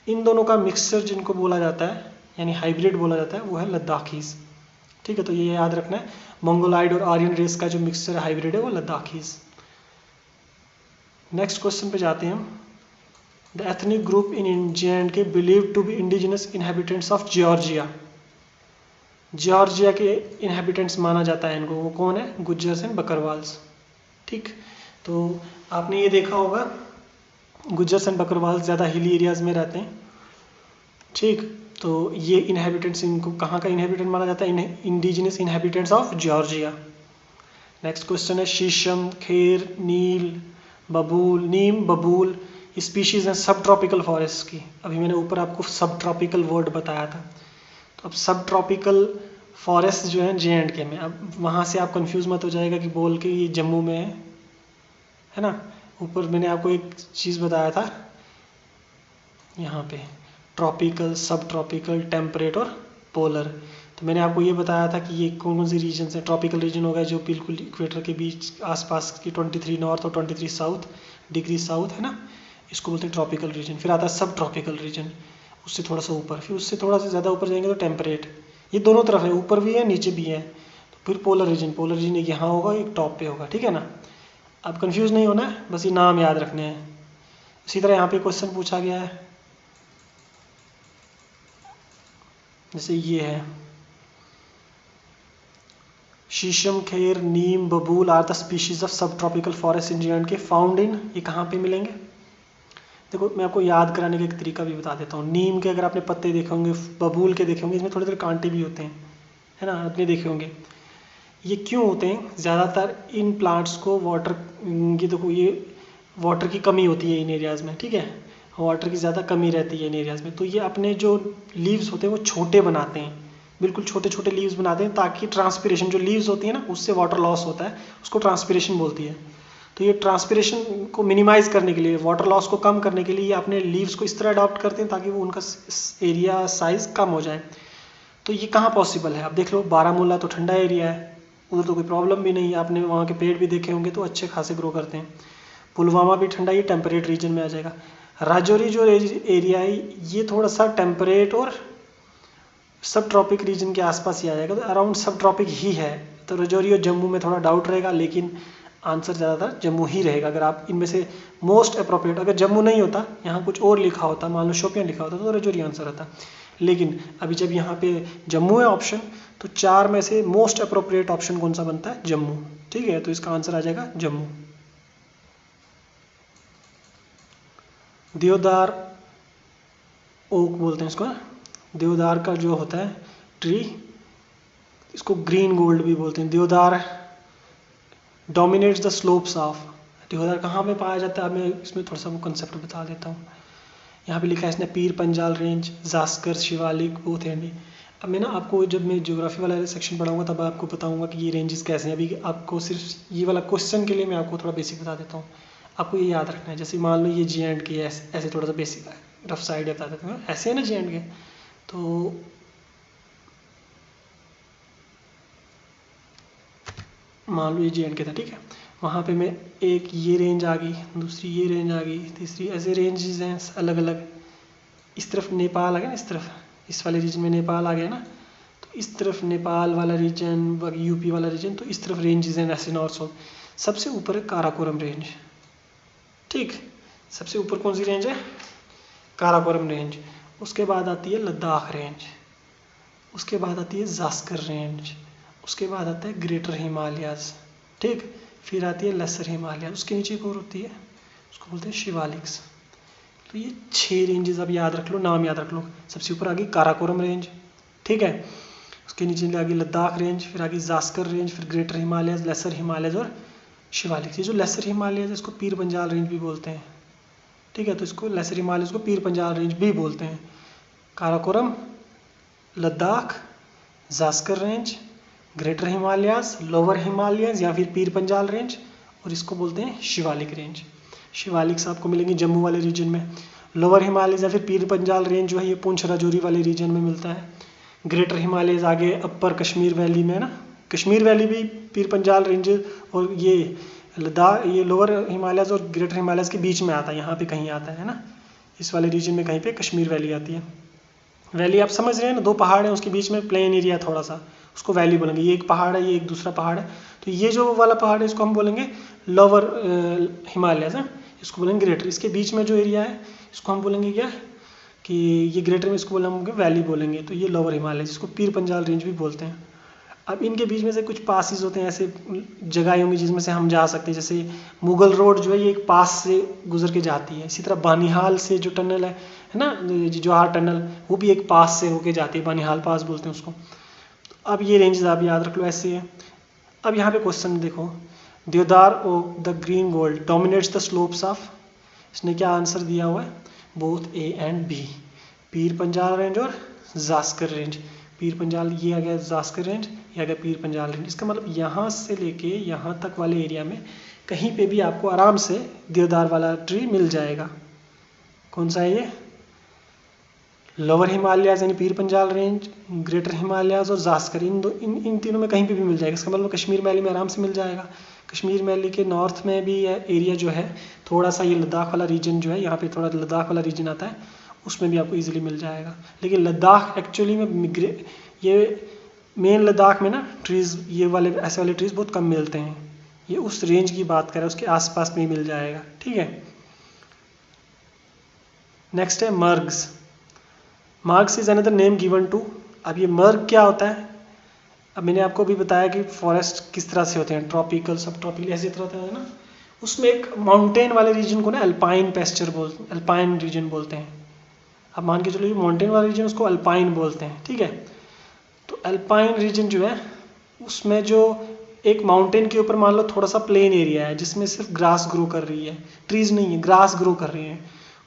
Speaker 1: इन दोनों का मिक्सचर जिनको बोला जाता है, यानी हाइब्रिड बोला जाता है, वो है लद्दाखीज़। ठीक है, तो ये याद रखना है, मंगोलाइड और आर्यन रेस का जो मिक्सचर हाइब्रिड है वो लद्दाखीज़। नेक्स्ट क्वेश्चन पे जाते हैं हम। The ethnic group in J&K believe to be indigenous inhabitants of Georgia, Georgia के इनहेबिटेंट्स माना जाता है इनको, वो कौन है, गुज्जर्स एंड बकरवाल्स। ठीक, तो आपने ये देखा होगा गुज्जर्स एंड बकरवाल्स ज़्यादा हिली एरियाज़ में रहते हैं। ठीक, तो ये इनहेबिटेंट्स, इनको कहाँ का इनहेबिटेंट माना जाता है, indigenous inhabitants of Georgia. Next question है, शीशम, खेर, नीम बबूल स्पीशीज़ हैं सब ट्रॉपिकल फॉरेस्ट की। अभी मैंने ऊपर आपको सब ट्रॉपिकल वर्ड बताया था, तो अब सब ट्रॉपिकल फॉरेस्ट जो है J&K में, अब वहाँ से आप कंफ्यूज मत हो जाएगा कि बोल के ये जम्मू में है ना। ऊपर मैंने आपको एक चीज़ बताया था, यहाँ पे ट्रॉपिकल, सब ट्रॉपिकल, टेम्परेट और पोलर। तो मैंने आपको ये बताया था कि ये कौन कौन सी रीजन है। ट्रॉपिकल रीजन होगा जो बिल्कुल इक्वेटर के बीच आसपास की 23 नॉर्थ और 23 साउथ डिग्री साउथ है ना, इसको बोलते हैं ट्रॉपिकल रीजन। फिर आता है सब ट्रॉपिकल रीजन, उससे थोड़ा सा ऊपर, फिर उससे थोड़ा सा ज़्यादा ऊपर जाएंगे तो टेम्परेट। ये दोनों तरफ है, ऊपर भी है नीचे भी है। तो फिर पोलर रीजन एक यहाँ होगा, एक टॉप पे होगा, ठीक है ना। अब कंफ्यूज नहीं होना है, बस ये नाम याद रखने हैं। इसी तरह यहाँ पे क्वेश्चन पूछा गया है, जैसे ये है, शीशम, खेर, नीम, बबूल आर द स्पीशीज ऑफ सब tropical forest in J&K found in, ये कहाँ पे मिलेंगे। देखो मैं आपको याद कराने का एक तरीका भी बता देता हूँ। नीम के अगर आपने पत्ते देखे होंगे, बबूल के देखे होंगे, इसमें थोड़े थोड़े कांटे भी होते हैं, है ना, आपने देखे होंगे। ये क्यों होते हैं, ज़्यादातर इन प्लांट्स को वाटर, ये देखो ये वाटर की कमी होती है इन एरियाज़ में, ठीक है, वाटर की ज़्यादा कमी रहती है इन एरियाज़ में। तो ये अपने जो लीव्स होते हैं वो छोटे बनाते हैं, बिल्कुल छोटे छोटे लीव्स बनाते हैं, ताकि ट्रांसपिरेशन, जो लीव्स होती है ना उससे वाटर लॉस होता है, उसको ट्रांसपिरेशन बोलती है। तो ये ट्रांसपिरेशन को मिनिमाइज़ करने के लिए, वाटर लॉस को कम करने के लिए ये अपने लीव्स को इस तरह अडॉप्ट करते हैं ताकि वो उनका एरिया साइज़ कम हो जाए। तो ये कहाँ पॉसिबल है? आप देख लो, बारामूला तो ठंडा एरिया है, उधर तो कोई प्रॉब्लम भी नहीं है, आपने वहाँ के पेड़ भी देखे होंगे तो अच्छे खासे ग्रो करते हैं। पुलवामा भी ठंडा, ये टेम्परेट रीजन में आ जाएगा। राजौरी जो एरिया है ये थोड़ा सा टेम्परेट और सब ट्रॉपिक रीजन के आसपास ही आ जाएगा, तो अराउंड सब ट्रॉपिक ही है। तो राजौरी और जम्मू में थोड़ा डाउट रहेगा, लेकिन आंसर ज़्यादातर जम्मू ही रहेगा। अगर आप इनमें से मोस्ट अप्रोप्रिएट, अगर जम्मू नहीं होता, यहाँ कुछ और लिखा होता, मान लो शोपियान लिखा होता, तो राजौरी आंसर आता। लेकिन अभी जब यहाँ पे जम्मू है ऑप्शन, तो 4 में से मोस्ट अप्रोप्रिएट ऑप्शन कौन सा बनता है? जम्मू। ठीक है, तो इसका आंसर आ जाएगा जम्मू। देवदार ओक बोलते हैं इसको। देवदार का जो होता है ट्री, इसको ग्रीन गोल्ड भी बोलते हैं। देवदार डोमिनेट्स द स्लोप्स ऑफ। देवदार कहाँ पे पाया जाता है? मैं इसमें थोड़ा सा वो कंसेप्ट बता देता हूँ। यहाँ पे लिखा है इसने Pir Panjal range, Zanskar, Shivalik, both Andy. अब मैं ना आपको जब मैं ज्योग्राफी वाला सेक्शन पढ़ाऊंगा तब आपको बताऊंगा कि ये रेंजेस कैसे हैं। अभी आपको सिर्फ ये वाला क्वेश्चन के लिए मैं आपको थोड़ा बेसिक बता देता हूँ। आपको ये याद रखना है, जैसे मान लो ये J&K ऐसे थोड़ा सा बेसिक रफ साइड बता देता हूँ, ऐसे है ना J&K। तो मान लो ये J&K था, ठीक है। वहाँ पे मैं एक ये रेंज आ गई, दूसरी ये रेंज आ गई, तीसरी, ऐसे रेंजेस हैं अलग अलग। इस तरफ नेपाल आ गया ना, इस तरफ, इस वाले रीजन में नेपाल आ गया ना, तो इस तरफ नेपाल वाला रीजन, यूपी वाला रीजन, तो इस तरफ रेंजेस हैं ऐसे नॉर्थ साउथ। सबसे ऊपर है काराकोरम रेंज, ठीक। सबसे ऊपर कौन सी रेंज है? काराकोरम रेंज। उसके बाद आती है लद्दाख रेंज, उसके बाद आती है जास्कर रेंज, उसके बाद आता है ग्रेटर हिमालयाज, ठीक। फिर आती है लेसर हिमालय, उसके नीचे एक और होती है, उसको बोलते हैं शिवालिक्स। तो ये 6 रेंजेस आप याद रख लो, नाम याद रख लो। सबसे ऊपर आ गई काराकोरम रेंज, ठीक है। उसके नीचे आ गई लद्दाख रेंज, फिर आ गई जास्कर रेंज, फिर ग्रेटर हिमालयज, लेसर हिमालयज और शिवालिक्स। ये जो लेसर हिमालयज इसको पीर पंजाल रेंज भी बोलते हैं, ठीक है। तो इसको लेसर हिमालयज को पीर पंजाल रेंज भी बोलते हैं। Karakoram, Ladakh, Zanskar range, greater Himalayas, lower Himalayas या फिर पीर पंजाल रेंज, और इसको बोलते हैं शिवालिक रेंज। शिवालिक्स आपको मिलेंगे जम्मू वाले रीजन में। लोअर हिमालयज या फिर पीर पंजाल रेंज जो है ये पुंछ राजौरी वाले रीजन में मिलता है। ग्रेटर हिमालयज आगे अपर कश्मीर वैली में ना, कश्मीर वैली भी पीर पंजाल रेंज, और ये लद्दाख, ये लोअर हिमालयज और ग्रेटर हिमालयज के बीच में आता है, यहाँ पे कहीं आता है ना, इस वाले रीजन में कहीं पे कश्मीर वैली आती है। वैली आप समझ रहे हैं ना, 2 पहाड़ हैं, उसके बीच में प्लेन एरिया थोड़ा सा, उसको वैली बोलेंगे। ये एक पहाड़ है, ये एक दूसरा पहाड़ है, तो ये जो वाला पहाड़ है इसको हम बोलेंगे लोअर हिमालयज है, इसको बोलेंगे ग्रेटर। इसके बीच में जो एरिया है इसको हम बोलेंगे क्या, कि ये ग्रेटर में इसको बोलेंगे वैली बोलेंगे, तो ये लोअर हिमालय, जिसको पीर पंजाल रेंज भी बोलते हैं। अब इनके बीच में से कुछ पासिस होते हैं, ऐसे जगह होंगी जिसमें से हम जा सकते हैं। जैसे मुगल रोड जो है ये एक पास से गुजर के जाती है। इसी तरह बानिहाल से जो टनल है ना, जवाहर टनल, वो भी एक पास से होके जाती है, बानिहाल पास बोलते हैं उसको। अब ये रेंजेस आप याद रख लो, ऐसे है। अब यहाँ पे क्वेश्चन देखो, देवदार और the green gold dominates the slopes of, इसने क्या आंसर दिया हुआ है? Both A and B, Pir Panjal range और जास्कर रेंज। पीर पंजाल ये आ गया, जास्कर रेंज ये आ गया पीर पंजाल रेंज। इसका मतलब यहाँ से लेके यहाँ तक वाले एरिया में कहीं पे भी आपको आराम से देवदार वाला ट्री मिल जाएगा। कौन सा है ये? लोअर हिमालयाज यानी पीर पंजाल रेंज, ग्रेटर हिमालयाज और जास्कर, इन तीनों में कहीं पे भी मिल जाएगा। इसका मतलब कश्मीर वैली में आराम से मिल जाएगा। कश्मीर वैली के नॉर्थ में भी एरिया जो है थोड़ा सा, ये लद्दाख वाला रीजन जो है, यहाँ पे थोड़ा लद्दाख वाला रीजन आता है, उसमें भी आपको इजीली मिल जाएगा। लेकिन लद्दाख एक्चुअली में ये मेन लद्दाख में ना ट्रीज़, ये वाले ऐसे वाले ट्रीज़ बहुत कम मिलते हैं। ये उस रेंज की बात करें, उसके आसपास में ही मिल जाएगा, ठीक है। नेक्स्ट है margs. Margs is another name given to. अब ये मर्ग क्या होता है? अब मैंने आपको भी बताया कि फॉरेस्ट किस तरह से होते हैं, ट्रॉपिकल, सब ट्रॉपिकल, ऐसे तरह है ना। उसमें एक माउंटेन वाले रीजन को ना अल्पाइन पेस्चर बोलते हैं, अल्पाइन रीजन बोलते हैं। अब मान के चलो ये माउंटेन वाला रीजन, उसको अल्पाइन बोलते हैं, ठीक है। तो अल्पाइन रीजन जो है उसमें जो एक माउंटेन के ऊपर मान लो थोड़ा सा प्लेन एरिया है जिसमें सिर्फ ग्रास ग्रो कर रही है, ट्रीज नहीं है, ग्रास ग्रो कर रही है,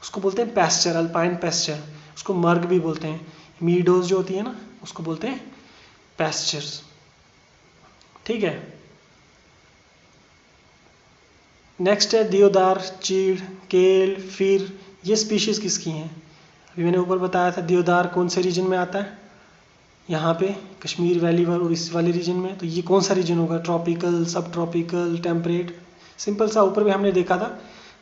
Speaker 1: उसको बोलते हैं पेस्चर, अल्पाइन पेस्चर। उसको मर्ग भी बोलते हैं। मीडोज जो होती है ना, उसको बोलते हैं पेस्चर्स, ठीक है। नेक्स्ट है देवदार, चीड़, केल, फिर, ये स्पीशीज किसकी हैं? अभी मैंने ऊपर बताया था देवदार कौन से रीजन में आता है, यहाँ पे कश्मीर वैली और इस वाले रीजन में, तो ये कौन सा रीजन होगा, ट्रॉपिकल, सब ट्रॉपिकल, टेम्परेट, सिंपल सा ऊपर भी हमने देखा था,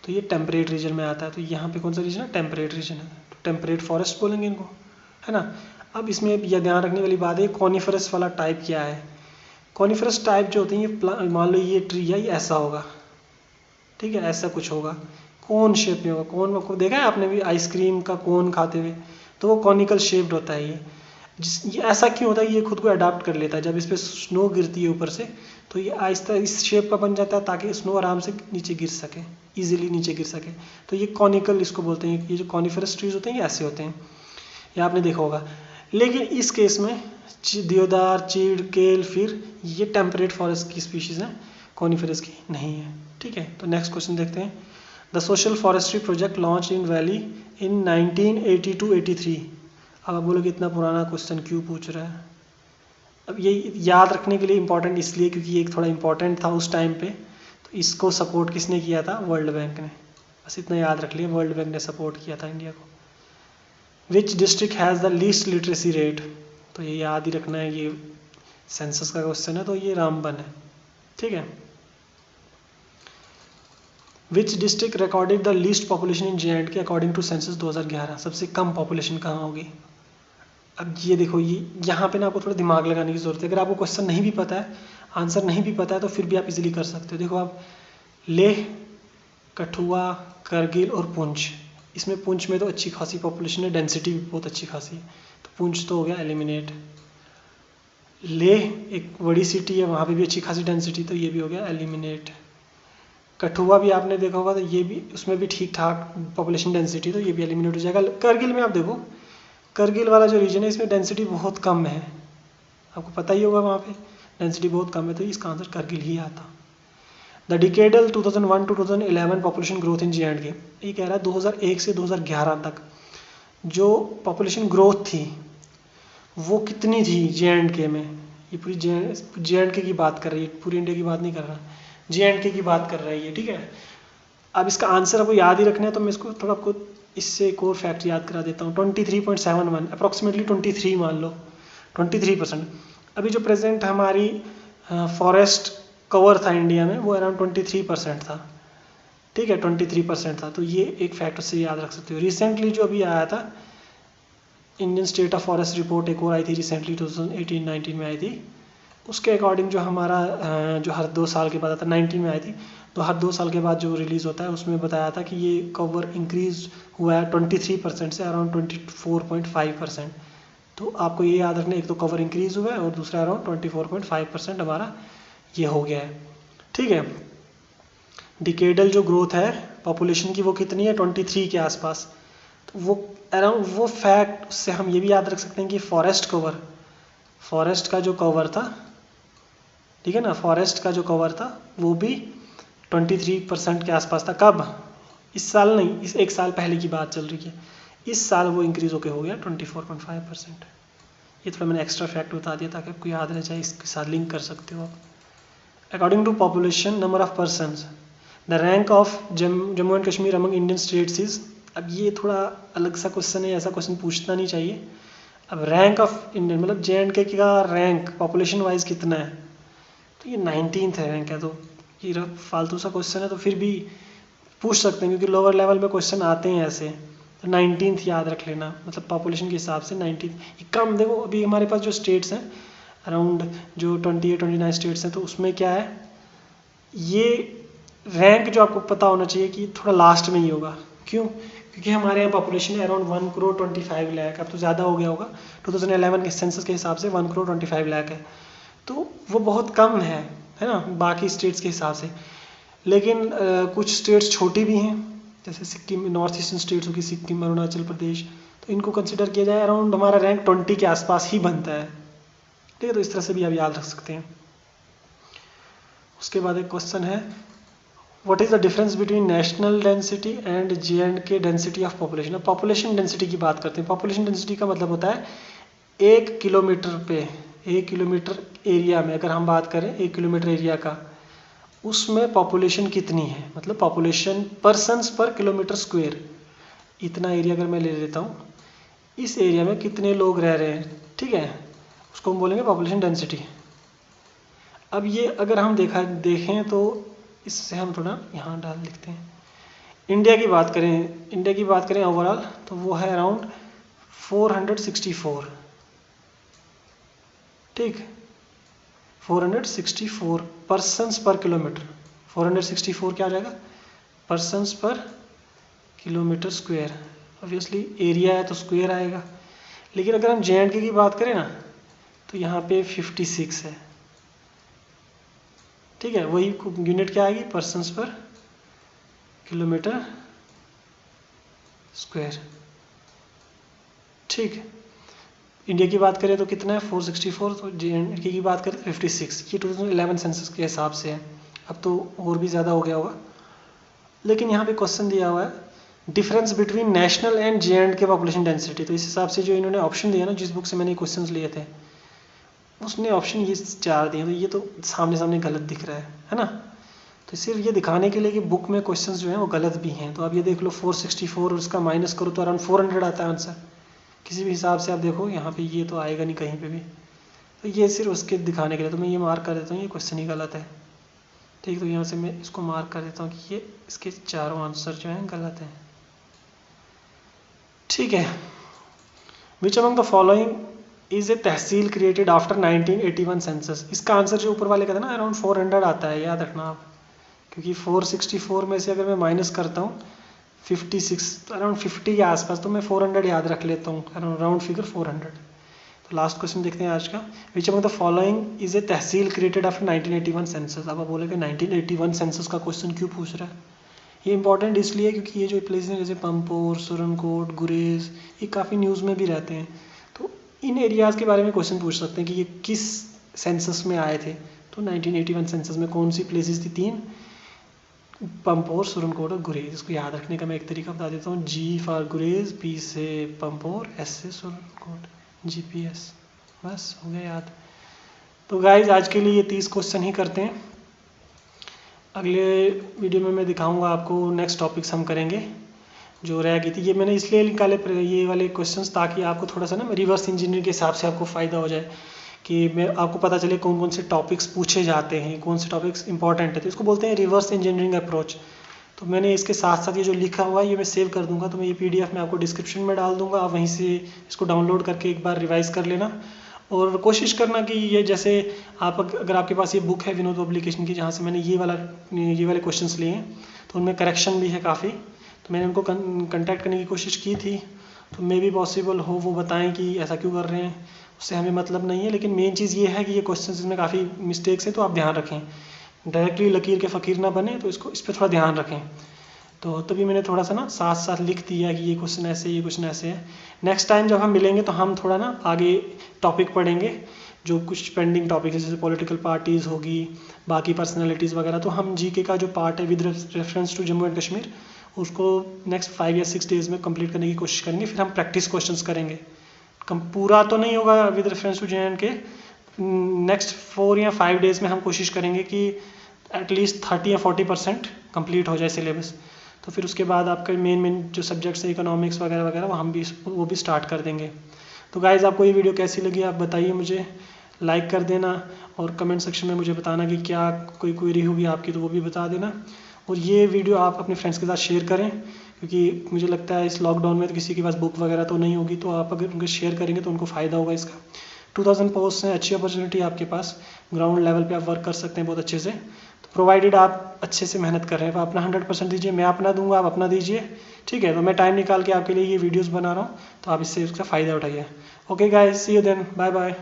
Speaker 1: तो ये टेम्परेट रीजन में आता है। तो यहाँ पे कौन सा रीजन है, टेम्परेट रीजन है, तो टेम्परेट फॉरेस्ट बोलेंगे इनको, है ना। अब इसमें यह ध्यान रखने वाली बात है कॉनिफरस वाला टाइप क्या है। कॉनिफरस टाइप जो होते हैं ये मान लो ये ट्री है, ये ऐसा होगा, ठीक है, ऐसा कुछ होगा, कोन शेप में होगा। कोन को देखा है आपने भी आइसक्रीम का कोन खाते हुए, तो वो कॉनिकल शेप्ड होता है ये ऐसा क्यों होता है, ये खुद को अडाप्ट कर लेता है। जब इस पर स्नो गिरती है ऊपर से, तो ये आहिस्ता इस शेप का बन जाता है ताकि स्नो आराम से नीचे गिर सके, इजीली नीचे गिर सके। तो ये कॉनिकल इसको बोलते हैं। ये जो कॉनिफरस ट्रीज होते हैं ये ऐसे होते हैं, ये आपने देखा होगा। लेकिन इस केस में देवदार, चीड़, केल, फिर ये टेम्परेट फॉरेस्ट की स्पीशीज़ हैं, कॉनिफरस की नहीं है, ठीक है। तो नेक्स्ट क्वेश्चन देखते हैं। The social forestry project launch in valley in 1982-83। अब आप बोलोगे इतना पुराना क्वेश्चन क्यों पूछ रहा है। अब ये याद रखने के लिए इम्पोर्टेंट इसलिए क्योंकि ये एक थोड़ा इम्पोर्टेंट था उस टाइम पे। तो इसको सपोर्ट किसने किया था, वर्ल्ड बैंक ने। बस इतना याद रख लिया, वर्ल्ड बैंक ने सपोर्ट किया था इंडिया को। Which district has the least literacy rate, तो ये याद ही रखना है, ये सेंसस का क्वेश्चन है, तो ये रामबन है, ठीक है। Which district recorded the least population in J&K according to census 2011, सबसे कम पॉपुलेशन कहाँ होगी। अब ये देखो, ये यहाँ पे ना आपको थोड़ा दिमाग लगाने की ज़रूरत है। अगर आपको क्वेश्चन नहीं भी पता है, आंसर नहीं भी पता है, तो फिर भी आप इजीली कर सकते हो। देखो आप, लेह, कठुआ, करगिल और पुंछ, इसमें पुंछ में तो अच्छी खासी पॉपुलेशन है, डेंसिटी भी बहुत अच्छी खासी है, तो पुंछ तो हो गया एलिमिनेट। लेह एक बड़ी सिटी है, वहाँ पे भी अच्छी खासी डेंसिटी, तो ये भी हो गया एलिमिनेट। कठुआ भी आपने देखा होगा, तो ये भी, उसमें भी ठीक ठाक पॉपुलेशन डेंसिटी, तो ये भी एलिमिनेट हो जाएगा। करगिल में आप देखो, करगिल वाला जो रीजन है इसमें डेंसिटी बहुत कम है, आपको पता ही होगा, वहाँ पे डेंसिटी बहुत कम है, तो इसका आंसर करगिल ही आता। The decadal 2001 to 2011 population growth in J&K, ये कह रहा है 2001 से 2011 तक जो पॉपुलेशन ग्रोथ थी वो कितनी थी J&K में। ये पूरी J&K की बात कर रही है, पूरी इंडिया की बात नहीं कर रहा, J&K की बात कर रही है, ठीक है। अब इसका आंसर आपको याद ही रखना है, तो मैं इसको थोड़ा आपको इससे एक और फैक्ट याद करा देता हूँ। 23.71 अप्रॉक्सीमेटली 23 मान लो, 23%। अभी जो प्रेजेंट हमारी फॉरेस्ट कवर था इंडिया में, वो अराउंड 23% था, ठीक है, 23% था। तो ये एक फैक्ट उससे याद रख सकते हो। रिसेंटली जो अभी आया था Indian state of forest report, एक और आई थी रिसेंटली 2018-19 में आई थी, उसके अकॉर्डिंग जो हमारा जो हर 2 साल के बाद आता है, 19 में आई थी, तो हर 2 साल के बाद जो रिलीज़ होता है उसमें बताया था कि ये कवर इंक्रीज हुआ है 23% से अराउंड 24.5%। तो आपको ये याद रखना है, एक तो कवर इंक्रीज हुआ है और दूसरा अराउंड 24.5% हमारा ये हो गया है, ठीक है। डिकेडल जो ग्रोथ है पॉपुलेशन की वो कितनी है, 23 के आसपास। तो वो अराउंड, वो फैक्ट से हम ये भी याद रख सकते हैं कि फॉरेस्ट का जो कवर था, ठीक है ना, फॉरेस्ट का जो कवर था वो भी 23% के आसपास था। कब, इस साल नहीं, इस 1 साल पहले की बात चल रही है। इस साल वो इंक्रीज होकर हो गया 24.5%। ये थोड़ा मैंने एक्स्ट्रा फैक्ट बता दिया ताकि आपको याद रह जाए, इसके साथ लिंक कर सकते हो आप। According to population number of persons, the rank of Jammu and Kashmir among Indian states is. अब ये थोड़ा अलग सा क्वेश्चन है, ऐसा क्वेश्चन पूछना नहीं चाहिए। अब रैंक ऑफ इंडियन मतलब J&K का रैंक पॉपुलेशन वाइज कितना है, तो ये 19th रैंक है। तो ये फालतू सा क्वेश्चन है, तो फिर भी पूछ सकते हैं क्योंकि लोअर लेवल में क्वेश्चन आते हैं ऐसे। तो 19th याद रख लेना, मतलब पॉपुलेशन के हिसाब से 19th। कम देखो, अभी हमारे पास जो स्टेट्स हैं अराउंड जो 28-29 स्टेट्स हैं, तो उसमें क्या है, ये रैंक जो आपको पता होना चाहिए कि थोड़ा लास्ट में ही होगा। क्यों, क्योंकि हमारे यहाँ पॉपुलेशन है अराउंड 1,25,00,000, अब तो ज़्यादा हो गया होगा, 2011 के सेंसस के हिसाब से 1,25,00,000 है, तो वो बहुत कम है ना, बाकी स्टेट्स के हिसाब से। लेकिन कुछ स्टेट्स छोटी भी हैं, जैसे सिक्किम, नॉर्थ ईस्टर्न स्टेट्स होगी, सिक्किम, अरुणाचल प्रदेश, तो इनको कंसिडर किया जाए अराउंड हमारा रैंक 20 के आसपास ही बनता है, ठीक है। तो इस तरह से भी आप याद रख सकते हैं। उसके बाद एक क्वेश्चन है, what is the difference between national density and J&K density of population. अब पॉपुलेशन डेंसिटी की बात करते हैं। पॉपुलेशन डेंसिटी का मतलब होता है 1 किलोमीटर पे, 1 किलोमीटर एरिया में, अगर हम बात करें 1 किलोमीटर एरिया का, उसमें पॉपुलेशन कितनी है, मतलब पॉपुलेशन पर्सन्स पर किलोमीटर स्क्वायर। इतना एरिया अगर मैं ले लेता हूँ, इस एरिया में कितने लोग रह रहे हैं, ठीक है, उसको हम बोलेंगे पॉपुलेशन डेंसिटी। अब ये अगर हम देखें तो इससे हम थोड़ा यहाँ डाल लिखते हैं। इंडिया की बात करें ओवरऑल तो वो है अराउंड 464, ठीक, 464 पर्सन्स पर किलोमीटर। 464 क्या आ जाएगा, पर्सन्स पर किलोमीटर स्क्वायर। ऑब्वियसली एरिया है तो स्क्वायर आएगा। लेकिन अगर हम J&K की बात करें ना तो यहाँ पे 56 है, ठीक है। वही यूनिट क्या आएगी, पर्सन्स पर किलोमीटर स्क्वायर, ठीक। इंडिया की बात करें तो कितना है 464, तो J&K की बात करें तो 56। ये 2011 सेंसस के हिसाब से है, अब तो और भी ज़्यादा हो गया होगा। लेकिन यहाँ पे क्वेश्चन दिया हुआ है difference between national and J&K population density. तो इस हिसाब से जो इन्होंने ऑप्शन दिया ना, जिस बुक से मैंने क्वेश्चन लिए थे उसने ऑप्शन ये 4 दिए, तो ये तो सामने सामने गलत दिख रहा है ना। तो सिर्फ ये दिखाने के लिए कि बुक में क्वेश्चन जो हैं वो गलत भी हैं। तो अब ये देख लो 464 और उसका माइनस करो तो अराउंड 400 आता है आंसर। किसी भी हिसाब से आप देखो यहाँ पे ये तो आएगा नहीं कहीं पे भी, तो ये सिर्फ उसके दिखाने के लिए। तो मैं ये मार्क कर देता हूँ, ये क्वेश्चन ही गलत है, ठीक। तो यहाँ से मैं इसको मार्क कर देता हूँ कि ये इसके चारों आंसर जो हैं गलत हैं, ठीक है। Which among the following is a tehsil created after 1981 census. इसका आंसर जो ऊपर वाले का था ना अराउंड 400 आता है, याद रखना आप, क्योंकि 464 में से अगर मैं माइनस करता हूँ 56 तो अराउंड 50 के आसपास, तो मैं 400 याद रख लेता हूँ, राउंड फिगर 400। तो लास्ट क्वेश्चन देखते हैं आज का। विच among the following is a tehsil created after 1981 census. अब आप बोलेंगे 1981 सेंसस का क्वेश्चन क्यों पूछ रहा है। ये इंपॉर्टेंट इसलिए क्योंकि ये जो प्लेसेस हैं जैसे पंपोर, सुरनकोट, गुरेज, ये काफ़ी न्यूज़ में भी रहते हैं। तो इन एरियाज़ के बारे में क्वेश्चन पूछ सकते हैं कि ये किस सेंसस में आए थे। तो 1981 सेंसस में कौन सी प्लेसेस थी, 3, पंपोर, सुरनकोट और गुरेज। इसको याद रखने का मैं एक तरीका बता देता हूँ। G फॉर गुरेज, P से पंपोर, S से सुरनकोट, GPS। बस हो गया याद। तो गाइज आज के लिए ये 30 क्वेश्चन ही करते हैं। अगले वीडियो में मैं दिखाऊंगा आपको नेक्स्ट टॉपिक्स हम करेंगे जो रह गई थी। ये मैंने इसलिए निकाले ये वाले क्वेश्चंस ताकि आपको थोड़ा सा ना रिवर्स इंजीनियरिंग के हिसाब से आपको फ़ायदा हो जाए, कि मैं आपको पता चले कौन कौन से टॉपिक्स पूछे जाते हैं, कौन से टॉपिक्स इंपॉर्टेंट है। तो इसको बोलते हैं रिवर्स इंजीनियरिंग अप्रोच। तो मैंने इसके साथ साथ ये जो लिखा हुआ है ये मैं सेव कर दूंगा, तो मैं ये PDF में आपको डिस्क्रिप्शन में डाल दूंगा, आप वहीं से इसको डाउनलोड करके एक बार रिवाइज़ कर लेना। और कोशिश करना कि ये जैसे आप अगर आपके पास ये बुक है विनोद पब्लिकेशन की, जहाँ से मैंने ये वाले क्वेश्चंस लिए हैं, तो उनमें करेक्शन भी है काफ़ी। तो मैंने उनको कंटेक्ट करने की कोशिश की थी, तो मे भी पॉसिबल हो वो बताएं कि ऐसा क्यों कर रहे हैं, उससे हमें मतलब नहीं है। लेकिन मेन चीज़ ये है कि ये क्वेश्चंस में काफ़ी मिस्टेक्स हैं, तो आप ध्यान रखें, डायरेक्टली लकीर के फ़कीर ना बने, तो इस पर थोड़ा ध्यान रखें। तो तभी मैंने थोड़ा सा ना साथ साथ लिख दिया कि ये क्वेश्चन ऐसे, ये क्वेश्चन ऐसे है। नेक्स्ट टाइम जब हम मिलेंगे तो हम थोड़ा ना आगे टॉपिक पढ़ेंगे, जो कुछ पेंडिंग टॉपिक है, जैसे पॉलिटिकल पार्टीज़ होगी, बाकी पर्सनैलिटीज़ वगैरह। तो हम GK का जो पार्ट है with reference to Jammu and Kashmir, उसको नेक्स्ट 5 या 6 डेज़ में कंप्लीट करने की कोशिश करेंगे। फिर हम प्रैक्टिस क्वेश्चंस करेंगे। पूरा तो नहीं होगा with reference to J&K, next 4 या 5 डेज़ में हम कोशिश करेंगे कि एटलीस्ट 30 या 40% कंप्लीट हो जाए सिलेबस। तो फिर उसके बाद आपके मेन जो सब्जेक्ट्स हैं इकोनॉमिक्स वगैरह वगैरह वो भी स्टार्ट कर देंगे। तो गाइज़ आपको ये वीडियो कैसी लगी आप बताइए मुझे, लाइक कर देना और कमेंट सेक्शन में मुझे बताना कि क्या कोई क्वेरी होगी आपकी तो वो भी बता देना। और ये वीडियो आप अपने फ्रेंड्स के साथ शेयर करें, क्योंकि मुझे लगता है इस लॉकडाउन में तो किसी के पास बुक वगैरह तो नहीं होगी, तो आप अगर उनको शेयर करेंगे तो उनको फ़ायदा होगा इसका। 2000 पोस्ट हैं, अच्छी अपॉर्चुनिटी आपके पास, ग्राउंड लेवल पे आप वर्क कर सकते हैं बहुत अच्छे से। तो प्रोवाइडेड आप अच्छे से मेहनत कर रहे हैं, आप अपना 100% दीजिए, मैं अपना दूंगा, आप अपना दीजिए, ठीक है। तो मैं टाइम निकाल के आपके लिए ये वीडियोज़ बना रहा हूँ, तो आप इससे उसका फ़ायदा उठाइए। Okay guys, see you then, bye bye.